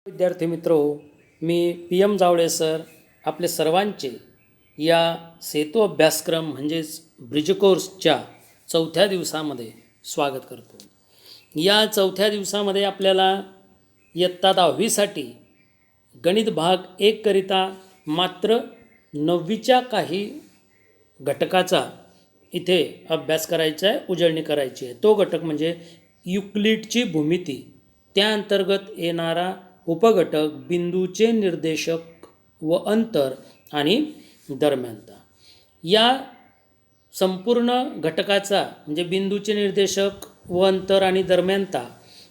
विद्यार्थी मित्रो, मी PM Jawale sir आपले सर्वांचे या सेतू अभ्यासक्रम म्हणजेच ब्रिज कोर्सच्या चौथ्या दिवसामध्ये स्वागत करतो. या चौथ्या दिवसामध्ये आपल्याला इयत्ता 10वीसाठी गणित भाग 1 करिता मात्र 9वीच्या काही घटकाचा इथे अभ्यास करायचा आहे, उजळणी करायची आहे. तो घटक म्हणजे युक्लिडची भूमिती, त्या अंतर्गत येणारा उपघटक बिंदूचे निर्देशक व अंतर आणि दरम्यानता. या संपूर्ण घटकाचा म्हणजे बिंदूचे निर्देशक व अंतर आणि दरम्यानता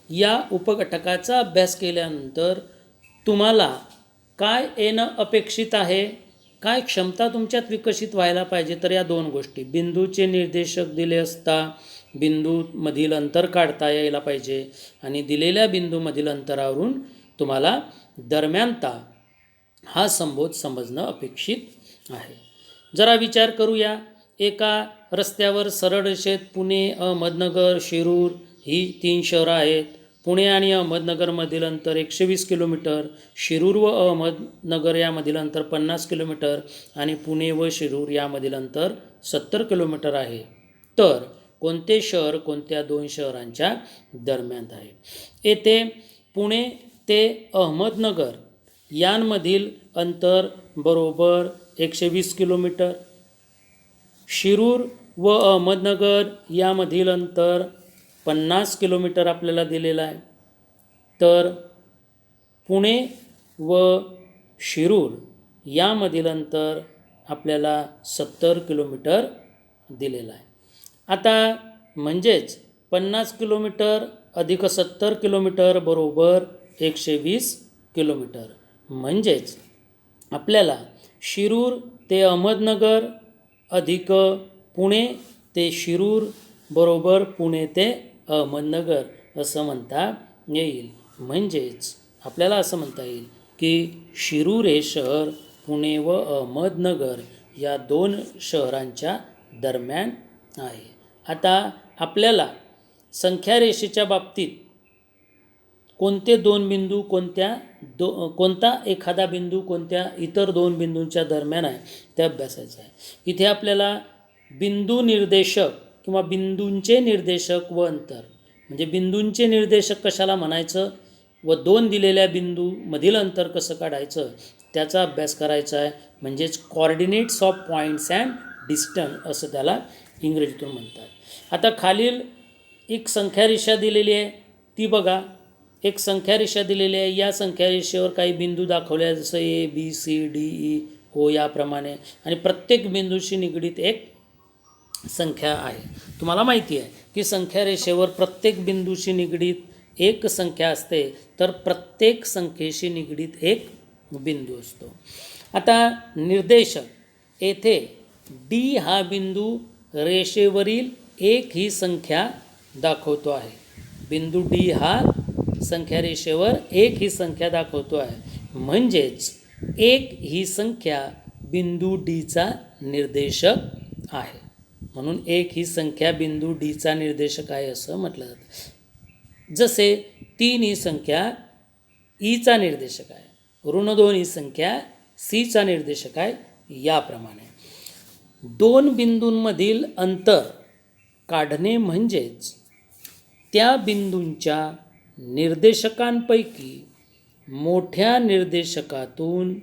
या उपघटकाचा अभ्यास केल्यानंतर तुम्हाला काय येणं अपेक्षित आहे, काय क्षमता तुमच्यात विकसित व्हायला पाहिजे, तर या दोन गोष्टी. बिंदूचे निर्देशक दिले असता बिंदूमधील अंतर काढता यायला पाहिजे आणि दिलेल्या बिंदूमधील अंतरावरून तुम्हाला दरम्यानता हा संबोध समजणं अपेक्षित आहे. जरा विचार करूया. एका रस्त्यावर सरळ रेषेत पुणे, अहमदनगर, शिरूर ही 3 शहरं आहेत. पुणे आणि अहमदनगरमधील अंतर 120 किलोमीटर, शिरूर व अहमदनगर यामधील अंतर 50 किलोमीटर आणि पुणे व शिरूर यामधील अंतर 70 किलोमीटर आहे. तर कोणते शहर कोणत्या 2 शहरांच्या दरम्यान आहे? येथे पुणे ते अहमदनगर यांमधील अंतर बरोबर 120 किलोमीटर. शिरूर व अहमदनगर यामधील अंतर 50 किलोमीटर आपल्याला दिलेलं आहे. तर पुणे व शिरूर यामधील अंतर आपल्याला 70 किलोमीटर दिलेलं आहे. आता म्हणजेच 50 किलोमीटर अधिक 70 किलोमीटर बरोबर 120 किलोमीटर. म्हणजेच आपल्याला शिरूर ते अहमदनगर अधिक पुणे ते शिरूर बरोबर पुणे ते अहमदनगर असं म्हणता येईल. म्हणजेच आपल्याला असं म्हणता येईल की शिरूर हे शहर पुणे व अहमदनगर या 2 शहरांच्या दरम्यान आहे. आता आपल्याला संख्यारेषेच्या बाबतीत कोणते 2 बिंदू कोणता एखादा बिंदू कोणत्या इतर 2 बिंदूंच्या दरम्यान आहे ते अभ्यासायचं आहे. इथे आपल्याला बिंदू निर्देशक किंवा बिंदूंचे निर्देशक व अंतर म्हणजे बिंदूंचे निर्देशक कशाला म्हणायचं व 2 दिलेल्या बिंदूमधील अंतर कसं काढायचं त्याचा अभ्यास करायचा आहे. म्हणजेच coordinates of points and distance असं त्याला इंग्रजीतून म्हणतात. आता खालील एक संख्यारेषा दिलेली आहे ती बघा. एक संख्यारेषा दिलेली आहे. या संख्यारेषेवर काही बिंदू दाखवले आहे, जसं ABCDE याप्रमाणे, आणि प्रत्येक बिंदूशी निगडीत एक संख्या आहे. तुम्हाला माहिती आहे की संख्यारेषेवर प्रत्येक बिंदूशी निगडीत एक संख्या असते, तर प्रत्येक संख्येशी निगडीत एक बिंदू असतो. आता निर्देशक येथे D हा बिंदू रेषेवरील एक ही संख्या दाखवतो आहे. बिंदू D हा संख्यारेषेवर एक ही संख्या दाखवतो आहे. म्हणजेच एक ही संख्या बिंदू Dचा निर्देशक आहे. म्हणून एक ही संख्या बिंदू Dचा निर्देशक आहे असं म्हटलं जातं. जसे 3 ही संख्या Eचा निर्देशक आहे, ऋण 2 ही संख्या Cचा निर्देशक आहे. याप्रमाणे 2 बिंदूंमधील अंतर काढणे म्हणजेच त्या बिंदूंच्या निर्देशकांपैकी मोठ्या निर्देशकातून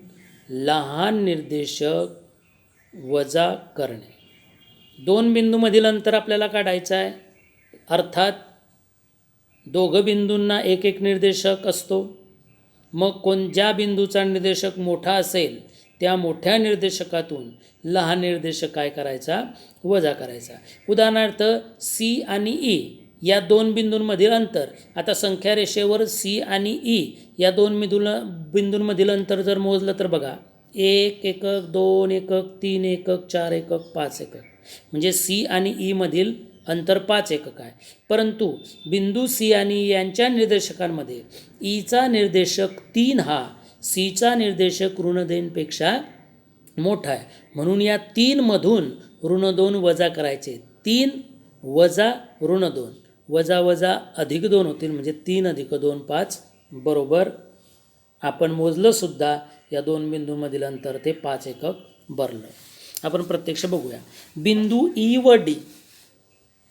लहान निर्देशक वजा करणे. 2 बिंदूमधील अंतर आपल्याला काढायचं आहे. अर्थात दोघं बिंदूंना एक एक निर्देशक असतो. मग ज्या बिंदूचा निर्देशक मोठा असेल त्या मोठ्या निर्देशकातून लहान निर्देशक काय करायचा, वजा करायचा. उदाहरणार्थ C आणि E या 2 बिंदूंमधील अंतर. आता संख्यारेषेवर C आणि E या 2 बिंदूंमधील अंतर जर मोजलं तर बघा, 1 एकक, 2 एकक, 3 एकक, 4 एकक, 5 एकक. म्हणजे C आणि E मधील अंतर 5 एकक आहे. परंतु बिंदू C आणि E यांच्या निर्देशकांमध्ये Eचा निर्देशक 3 हा Cचा निर्देशक ऋण 2 पेक्षा मोठा आहे. म्हणून या 3 मधून ऋण 2 वजा करायचे. 3 वजा ऋण 2 वजा वजा अधिक 2 होतील. म्हणजे 3 अधिक 2 5 बरोबर आपण मोजलंसुद्धा या दोन बिंदूंमधील अंतर ते 5 एकक भरलं. आपण प्रत्यक्ष बघूया. बिंदू ई व डी,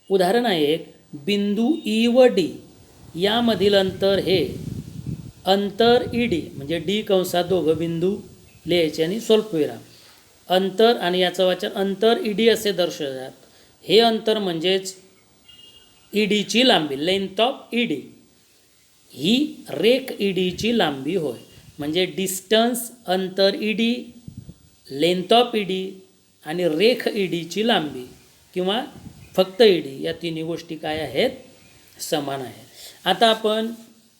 उदाहरण आहे एक, बिंदू ई व डी यामधील अंतर हे अंतर ई डी, म्हणजे डी कंसात दोघं बिंदू लिहायचे आणि स्वल्पविराम. अंतर आणि याचं वाचन अंतर ई डी असे दर्शवतात. हे अंतर म्हणजेच ई डीची लांबी, लेंथ ऑफ ई डी. ही रेख ई डीची लांबी होय. म्हणजे डिस्टन्स अंतर E D, length of E D आणि रेख ई डीची लांबी किंवा फक्त ई डी, या तिन्ही गोष्टी काय आहेत, समान आहेत. आता आपण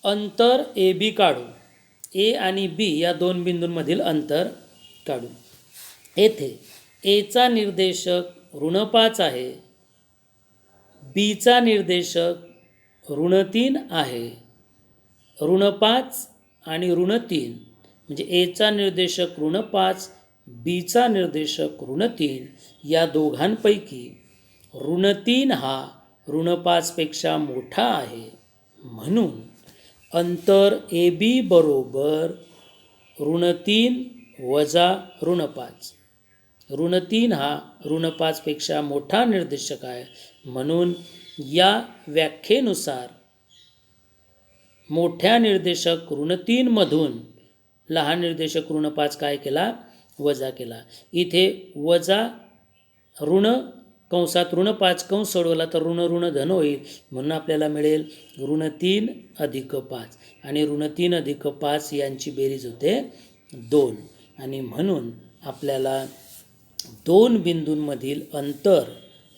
अंतर ए बी काढू. ए आणि बी या दोन बिंदूंमधील अंतर काढू. येथे एचा निर्देशक ऋण 5 आहे, बीचा निर्देशक ऋण 3 आहे. ऋण 5 आणि ऋण 3 म्हणजे एचा निर्देशक ऋण 5, बीचा निर्देशक ऋण 3, या दोघांपैकी ऋण 3 हा ऋण 5पेक्षा मोठा आहे. म्हणून अंतर ए बी बरोबर ऋण 3 वजा ऋण 5. ऋण 3 हा ऋण 5पेक्षा मोठा निर्देशक आहे. म्हणून या व्याख्येनुसार मोठ्या निर्देशक ऋण 3 मधून लहान निर्देशक ऋण 5 काय केला, वजा केला. इथे वजा ऋण कंसात ऋण 5 कंस सोडवला तर ऋण ऋण धन होईल. म्हणून आपल्याला मिळेल ऋण 3 अधिक 5 आणि ऋण 3 अधिक 5 यांची बेरीज होते 2. आणि म्हणून आपल्याला दोन बिंदूंमधील अंतर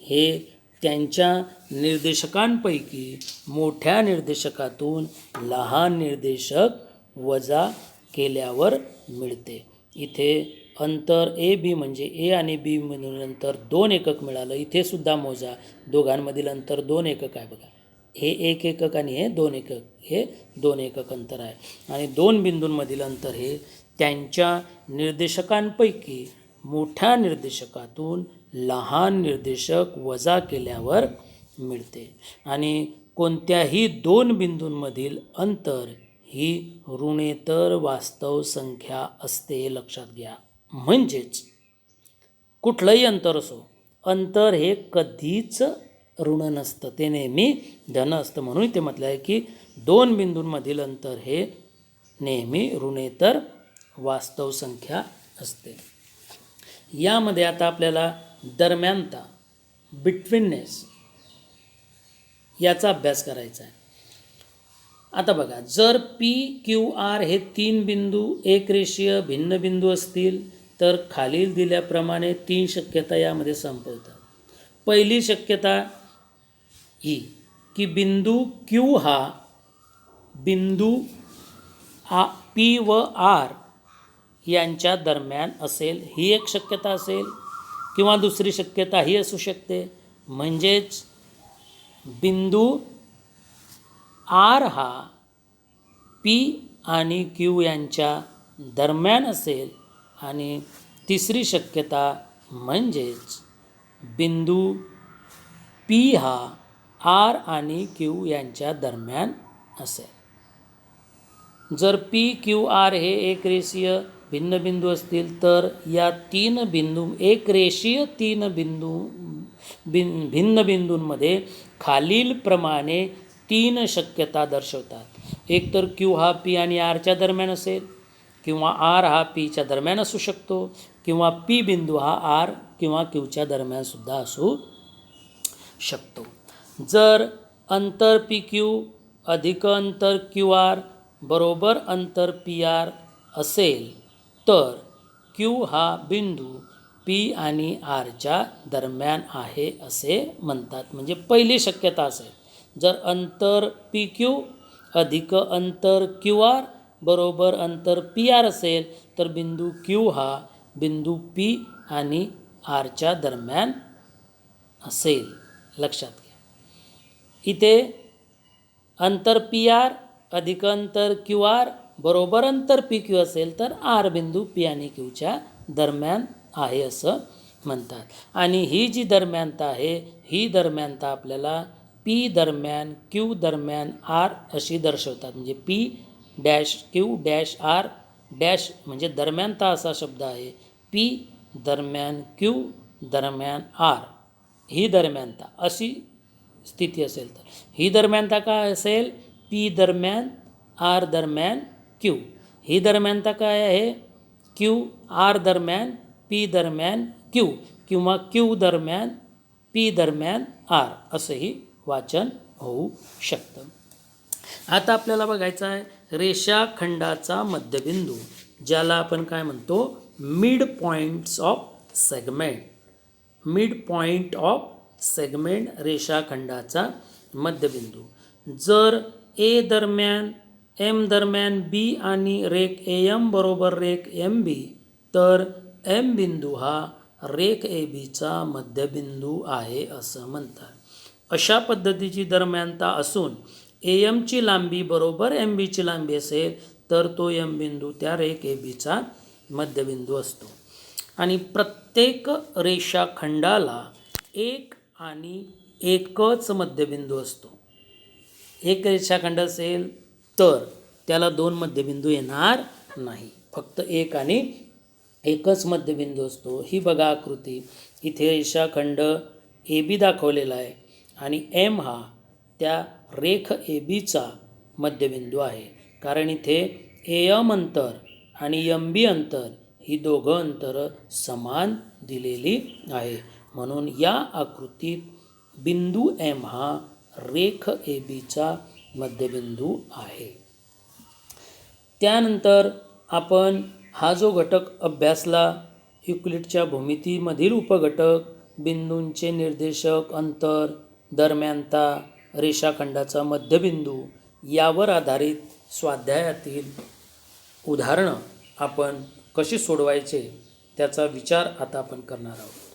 हे त्यांच्या निर्देशकांपैकी मोठ्या निर्देशकातून लहान निर्देशक वजा केल्यावर मिळते. इथे अंतर ए बी म्हणजे ए आणि बी मधील अंतर 2 एकक मिळालं. इथे सुद्धा मोजा, दोघांमधील अंतर 2 एकक आहे बघा. हे 1 एकक आणि हे 2 एकक, हे 2 एकक अंतर आहे. आणि दोन बिंदूंमधील अंतर हे त्यांच्या निर्देशकांपैकी मोठ्या निर्देशकातून लहान निर्देशक वजा केल्यावर मिळते. आणि कोणत्याही दोन बिंदूंमधील अंतर ही ऋणेतर वास्तव संख्या असते, लक्षात घ्या. म्हणजेच कुठलंही अंतर असो, अंतर हे कधीच ऋण नसतं, ते नेहमी धन असतं. म्हणून ते म्हटलं आहे की दोन बिंदूंमधील अंतर हे नेहमी ऋणेतर वास्तव संख्या असते. यामध्ये आता आपल्याला दरम्यानता, बिटवीननेस, याचा अभ्यास करायचा आहे. आता बघा, जर पी क्यू आर हे 3 बिंदू एक रेषीय भिन्न बिंदू असतील तर खालील दिल्याप्रमाणे 3 शक्यता यामध्ये संपवतात. पहिली शक्यता ही की बिंदू क्यू हा बिंदू पी व आर यांच्या दरम्यान असेल, ही एक शक्यता असेल. किंवा दुसरी शक्यता ही असू शकते, म्हणजेच बिंदू आर हा पी आणि क्यू यांच्या दरम्यान असेल. आणि तिसरी शक्यता म्हणजेच बिंदू पी हा आर आणि क्यू यांच्या दरम्यान असेल. जर पी क्यू आर हे एक रेषीय भिन्न बिंदू असतील तर या एक रेषीय तीन भिन्न बिंदूंमध्ये खालीलप्रमाणे 3 शक्यता दर्शवतात. एक तर क्यू हा पी आणि आरच्या दरम्यान असेल, किंवा आर हा पीच्या दरम्यान असू शकतो, किंवा पी बिंदू हा आर किंवा क्यूच्या दरम्यानसुद्धा असू शकतो. जर अंतर पी क्यू अधिक अंतर क्यू आर बरोबर अंतर पी आर असेल तर क्यू हा बिंदू पी आणि आरच्या दरम्यान आहे असे म्हणतात. म्हणजे पहिली शक्यता असेल, जर अंतर पी क्यू अधिक अंतर क्यू आर बरोबर अंतर पी आर असेल तर बिंदू क्यू हा बिंदू पी आणि आरच्या दरम्यान असेल, लक्षात घ्या. इथे अंतर पी आर अधिक अंतर क्यू आर बरोबर अंतर पी क्यू असेल तर आर बिंदू पी आणि क्यूच्या दरम्यान आहे असं म्हणतात. आणि ही जी दरम्यानता आहे, ही दरम्यानता आपल्याला पी दरम्यान क्यू दरम्यान आर अशी दर्शवतात. म्हणजे P dash Q dash R dash म्हणजे दरम्यानता असा शब्द आहे. पी दरम्यान क्यू दरम्यान आर ही दरम्यानता अशी स्थिती असेल तर ही दरम्यानता काय असेल? पी दरम्यान आर दरम्यान क्यू. ही दरम्यानता काय आहे? क्यू आर दरम्यान पी दरम्यान क्यू किंवा क्यू दरम्यान पी दरम्यान आर असंही वाचन होऊ शकतं. आता आपल्याला बघायचं आहे रेषाखंडाचा मध्यबिंदू, ज्याला आपण काय म्हणतो? Mid points of segment. Mid point of segment रेषाखंडाचा मध्यबिंदू. जर ए दरम्यान एम दरम्यान बी आणि रेख ए एम बरोबर रेख एम बी, तर एम बिंदू हा रेख ए बीचा मध्यबिंदू आहे असं म्हणतात. अशा पद्धतीची दरम्यानता असून ए एमची लांबी बरोबर एम बीची लांबी असेल तर तो एम बिंदू त्या रेख ए बीचा मध्यबिंदू असतो. आणि प्रत्येक रेषाखंडाला एक आणि एकच मध्यबिंदू असतो. एक रेषाखंड असेल तर त्याला दोन मध्यबिंदू येणार नाही, फक्त एक आणि एकच मध्यबिंदू असतो. ही बघा आकृती, इथे रेषाखंड ए बी दाखवलेला आहे आणि एम हा त्या रेख ए बीचा मध्यबिंदू आहे. कारण इथे ए एम अंतर आणि एम बी अंतर ही दोघं अंतर समान दिलेली आहे. म्हणून या आकृतीत बिंदू एम हा रेख ए बीचा मध्यबिंदू आहे. त्यानंतर आपण हा जो घटक अभ्यासला, युक्लिडच्या भूमितीमधील उपघटक, बिंदूंचे निर्देशक, अंतर, दरम्यानता, रेषाखंडाचा मध्यबिंदू, यावर आधारित स्वाध्यायातील उदाहरणं आपण कशी सोडवायचे त्याचा विचार आता आपण करणार आहोत.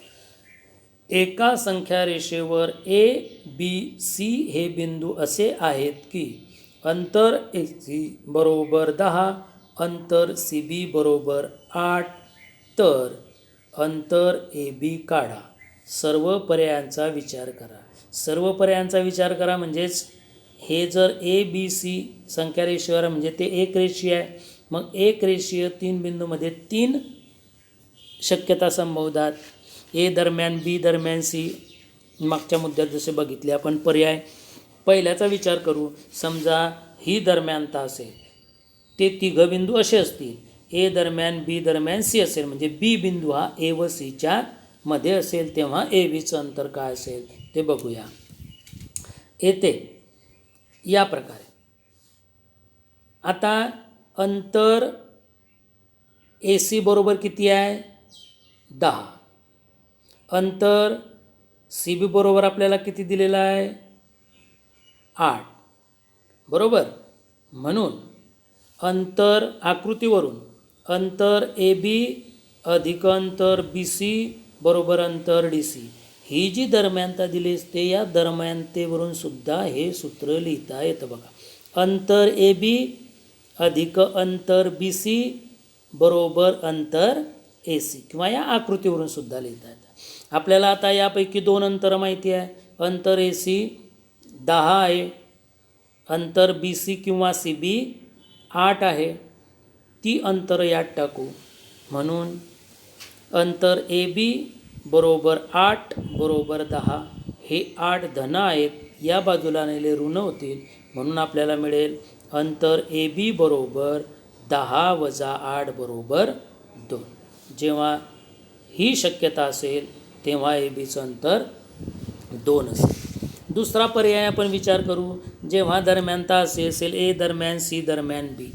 एका संख्या रेषेवर ए बी सी हे बिंदू असे आहेत की अंतर ए सी बरोबर 10, अंतर सी बी बरोबर 8, तर अंतर ए बी काढा. सर्व पर्यायांचा विचार करा. सर्व पर्यायांचा विचार करा म्हणजेच हे जर ए बी सी संख्या रेषेवर म्हणजे ते एक रेषीय आहे. मग एक रेषीय तीन बिंदूमध्ये तीन शक्यता संभवतात. ए दरम्यान बी दरम्यान सी, मागच्या मुद्द्यात जसे बघितले आपण पर्याय. पहिल्याचा विचार करू. समजा ही दरम्यानता असेल, ते तिघं बिंदू असे असतील, ए दरम्यान बी दरम्यान सी असेल म्हणजे बी बिंदू हा ए व सीच्या मध्ये असेल, तेव्हा ए बीचं अंतर काय असेल ते बघूया. येते या प्रकारे. आता अंतर ए सी बरोबर किती आहे? 10. अंतर सी बी बरोबर आपल्याला किती दिलेलं आहे? 8. बरोबर. म्हणून अंतर आकृतीवरून अंतर ए बी अधिक अंतर बी सी बरोबर अंतर डी सी, ही जी दरम्यानता दिली असते या दरम्यानतेवरून सुद्धा हे सूत्र लिहिता येतं बघा. अंतर ए बी अधिक अंतर बी सी बरोबर अंतर ए सी, किंवा या आकृतीवरून सुद्धा लिहिता येतं. आपल्याला आता यापैकी दोन अंतर माहिती आहे. अंतर ए सी 10 आहे, अंतर बी सी किंवा सी बी 8 आहे. ती अंतर यात टाकू. म्हणून अंतर ए बी बरोबर 8 बरोबर 10, हे 8 धन आहेत, या बाजूला नेले ऋण होतील. म्हणून आपल्याला मिळेल अंतर ए बी बरोबर 10 वजा 8 बरोबर 2. जेव्हा ही शक्यता असेल तेव्हा ए बीचं अंतर 2 असेल. दुसरा पर्याय आपण विचार करू. जेव्हा दरम्यानता असेल ए दरम्यान सी दरम्यान बी.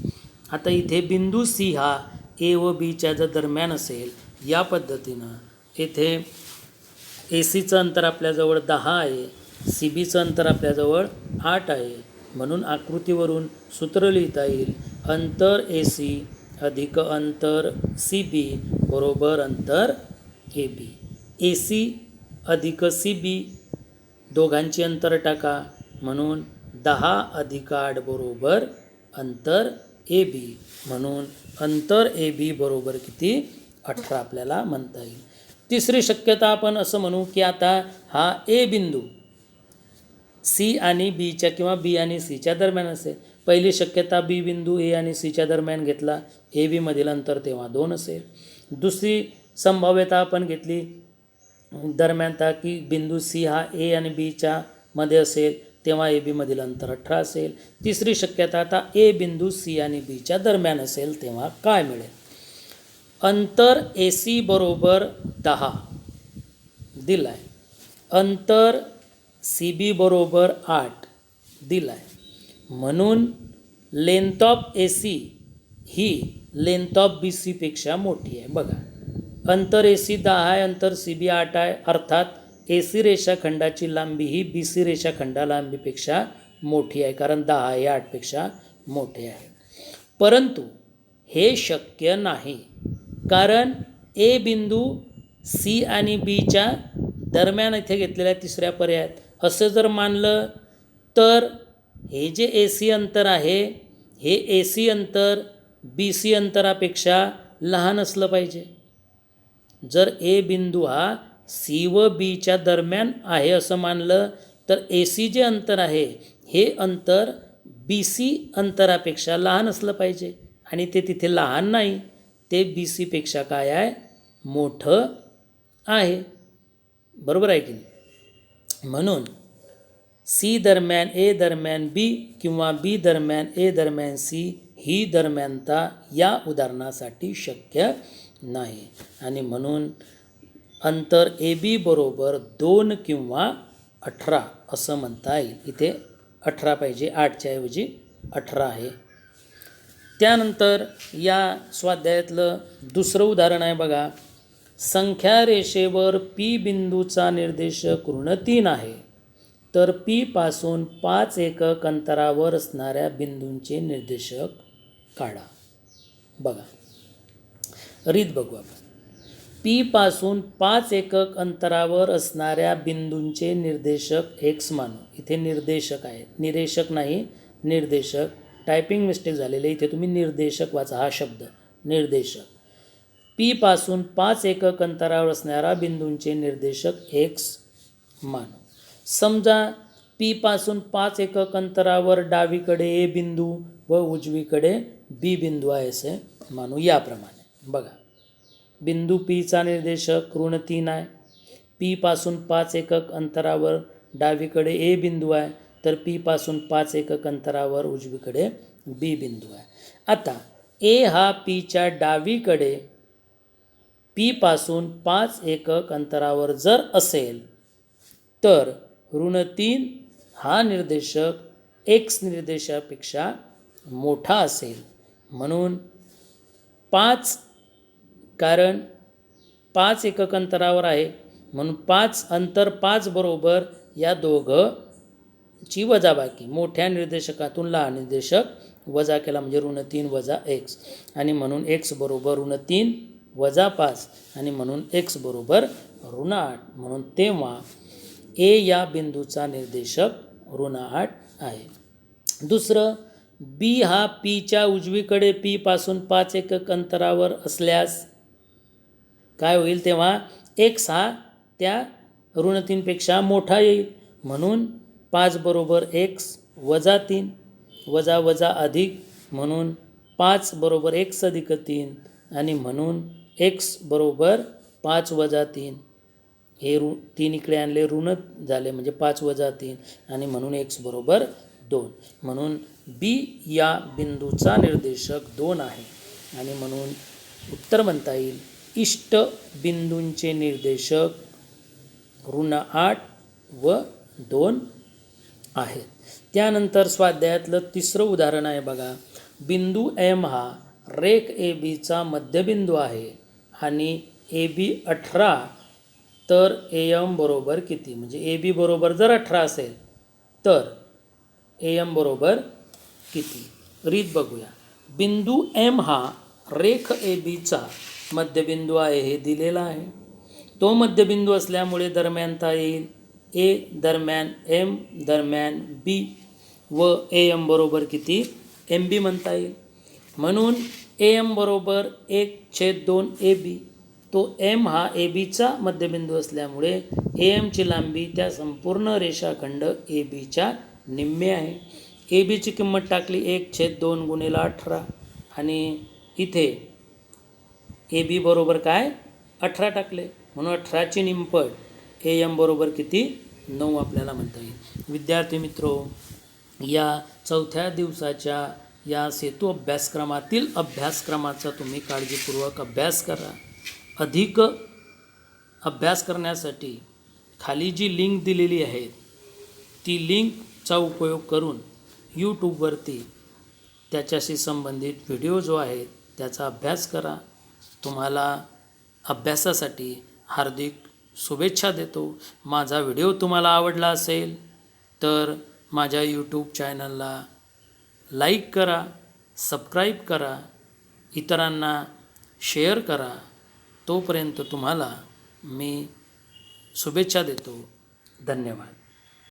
आता इथे बिंदू सी हा ए व बीच्या जर दरम्यान असेल, या पद्धतीनं इथे ए सीचं अंतर आपल्याजवळ 10 आहे, सी बीचं अंतर आपल्याजवळ 8 आहे. म्हणून आकृतीवरून सूत्र लिहिता येईल अंतर ए सी अधिक अंतर सी बी बरोबर अंतर ए बी. ए सी अधिक सी बी दोघांची अंतर टाका. म्हणून 10 अधिक 8 बरोबर अंतर ए बी. म्हणून अंतर ए बी बरोबर किती? 18 आपल्याला म्हणता येईल. तिसरी शक्यता आपण असं म्हणू की आता हा ए बिंदू सी आणि बीच्या किंवा बी आणि सीच्या दरम्यान असेल. पहिली शक्यता बी बिंदू ए आणि सीच्या दरम्यान घेतला, ए बी मधील अंतर तेव्हा 2 असेल. दुसरी संभाव्यता आपण घेतली दरम्यानता की बिंदू सी हा ए आणि बीच्या मध्ये असेल, तेव्हा ए बी मधील अंतर 18 असेल. तिसरी शक्यता आता ए बिंदू सी आणि बीच्या दरम्यान असेल, तेव्हा काय मिळेल? अंतर ए सी बरोबर 10 दिलं आहे, अंतर सी बी बरोबर 8 दिलं आहे. म्हणून लेंथ ऑफ ए सी ही लेंथ ऑफ बी सीपेक्षा मोठी आहे. बघा, अंतर ए सी 10 आहे, अंतर सी बी 8 आहे, अर्थात ए सी रेषाखंडाची लांबी ही बी सी रेषाखंडा लांबीपेक्षा मोठी आहे, कारण 10 हे 8पेक्षा मोठे आहे. परंतु हे शक्य नाही, कारण ए बिंदू सी आणि बीच्या दरम्यान इथे घेतलेल्या तिसऱ्या पर्यायात. असं जर मानलं तर हे जे ए सी अंतर आहे हे ए सी अंतर बी सी अंतरापेक्षा लहान असलं पाहिजे. जर ए बिंदू हा सी व बीच्या दरम्यान आहे असं मानलं तर ए सी जे अंतर आहे हे अंतर बी सी अंतरापेक्षा लहान असलं पाहिजे, आणि ते तिथे लहान नाही, ते बी सीपेक्षा काय आहे? मोठं आहे. बरोबर आहे की नाही? म्हणून सी दरम्यान ए दरम्यान बी किंवा बी दरम्यान ए दरम्यान सी ही दरम्यानता या उदाहरणासाठी शक्य नाही, आणि म्हणून अंतर ए बी बरोबर 2 किंवा 18 असं म्हणता येईल. इथे 18 पाहिजे, 8च्या ऐवजी 18 आहे. त्यानंतर या स्वाध्यायातलं दुसरं उदाहरण आहे बघा. संख्या रेषेवर पी बिंदूचा निर्देशक ऋण 3 आहे, तर पी पासून 5 एकक अंतरावर असणाऱ्या बिंदूंचे निर्देशक काढा. बघा, रीत बघू आपण. पी पासून 5 एकक अंतरावर असणाऱ्या बिंदूंचे निर्देशक एक्स मानू. इथे निर्देशक आहे, निरेशक नाही, निर्देशक. टायपिंग मिस्टेक झालेली, इथे तुम्ही निर्देशक वाचा हा शब्द, निर्देशक. पी पासून 5 एकक अंतरावर असणाऱ्या बिंदूंचे निर्देशक एक्स मानू. समजा पी पासून 5 एकक अंतरावर डावीकडे ए बिंदू व उजवीकडे बी बिंदू आहे असे मानू. याप्रमाणे बघा, बिंदू पीचा निर्देशक ऋण 3 आहे. पी पासून 5 एकक अंतरावर डावीकडे ए बिंदू आहे, तर पी पासून 5 एकक अंतरावर उजवीकडे बी बिंदू आहे. आता ए हा पीच्या डावीकडे पी पासून 5 एकक अंतरावर जर असेल तर ऋण 3 हा निर्देशक एक्स निर्देशापेक्षा मोठा असेल. म्हणून 5, कारण 5 एकक अंतरावर आहे, म्हणून 5 बरोबर या दोघंची वजाबाकी, मोठ्या निर्देशकातून लहान निर्देशक वजा केला म्हणजे ऋण 3 वजा एक्स, आणि म्हणून एक्स बरोबर ऋण 3 वजा 5, आणि म्हणून एक्स बरोबर ऋण 8. म्हणून तेव्हा ए या बिंदूचा निर्देशक ऋण 8 आहे. दुसरं, बी हा पीच्या उजवीकडे पी पासून 5 एकक अंतरावर असल्यास काय होईल? तेव्हा एक्स हा त्या ऋण 3पेक्षा मोठा येईल. म्हणून 5 बरोबर एक्स वजा 3 वजा वजा अधिक, म्हणून 5 बरोबर एक्स अधिक 3, आणि म्हणून एक्स बरोबर 5 वजा 3. हे 3 इकडे आणले, ऋण झाले म्हणजे 5 वजा 3, आणि म्हणून एक्स बरोबर 2. म्हणून बी या बिंदूचा निर्देशक 2 आहे, आणि म्हणून उत्तर म्हणता येईल इष्ट बिंदूंचे निर्देशक ऋण 8 व 2 आहेत. त्यानंतर स्वाध्यायातलं तिसरं उदाहरण आहे बघा. बिंदू एम हा रेख ए बीचा मध्यबिंदू आहे आणि ए बी 18, तर ए एम बरोबर किती? म्हणजे ए बी बरोबर जर 18 असेल तर ए एम बरोबर किती? रीत बघूया. बिंदू एम हा रेख ए बीचा मध्यबिंदू आहे, हे दिलेला आहे. तो मध्यबिंदू असल्यामुळे दरम्यानता येईल ए दरम्यान एम दरम्यान बी, व ए एम बरोबर किती? एम बी म्हणता येईल. म्हणून ए एम बरोबर 1/2 ए बी. तो एम हा ए बीचा मध्यबिंदू असल्यामुळे ए एमची लांबी त्या संपूर्ण रेषाखंड ए बीच्या निम्मे आहे. ए बीची किंमत टाकली 1/2 गुणिले 18 आणि इथे ए बी बरोबर काय 18 टाकले म्हणून 18ची निमपट ए एम बरोबर किती 9 आपल्याला म्हणता येईल. विद्यार्थी मित्रो, या चौथ्या दिवसाच्या या सेतू अभ्यासक्रमातील अभ्यासक्रमाचा तुम्ही काळजीपूर्वक अभ्यास करा. अधिक अभ्यास करण्यासाठी खाली जी लिंक दिलेली आहे ती लिंकचा उपयोग करून यूट्यूबवरती त्याच्याशी संबंधित व्हिडिओ जो आहे त्याचा अभ्यास करा. तुम्हाला अभ्यासासाठी हार्दिक शुभेच्छा देतो. माझा व्हिडिओ तुम्हाला आवडला असेल तर माझ्या यूट्यूब चॅनलला लाईक करा, सबस्क्राईब करा, इतरांना शेअर करा. तोपर्यंत तुम्हाला मी शुभेच्छा देतो. धन्यवाद.